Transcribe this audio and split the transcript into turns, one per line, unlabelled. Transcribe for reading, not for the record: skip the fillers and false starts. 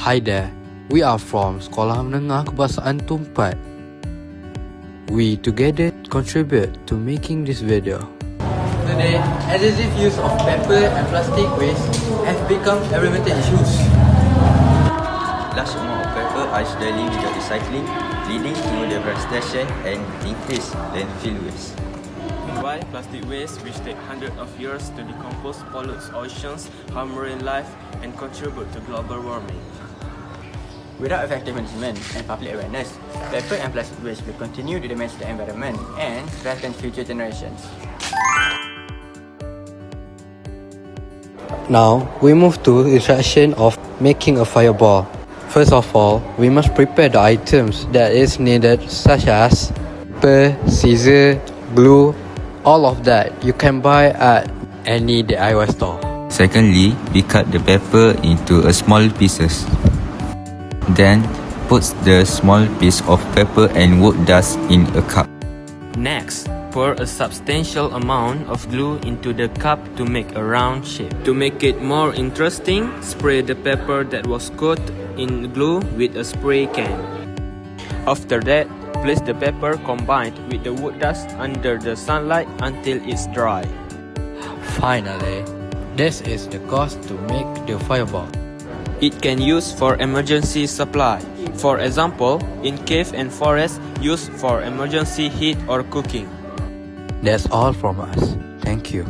Hi there, we are from Sekolah Menengah Kebahasaan Tumpat. We together contribute to making this video.
Today, excessive use of paper and plastic waste have become environmental issues.
Large amount of paper are daily without recycling, leading to deforestation and increased landfill waste.
Meanwhile, plastic waste, which take hundreds of years to decompose, pollutes oceans, harm marine life, and contribute to global warming.
Without effective management and public awareness, paper and plastic waste will continue to damage the environment and threaten future generations.
Now, we move to instruction of making a fireball. First of all, we must prepare the items that is needed such as paper, scissors, glue, all of that you can buy at any DIY store.
Secondly, we cut the paper into small pieces. Then, put the small piece of paper and wood dust in a cup.
Next, pour a substantial amount of glue into the cup to make a round shape. To make it more interesting, spray the paper that was coated in glue with a spray can. After that, place the paper combined with the wood dust under the sunlight until it's dry.
Finally, this is the cost to make the fireball.
It can use for emergency supply. For example, in cave and forest, used for emergency heat or cooking.
That's all from us. Thank you.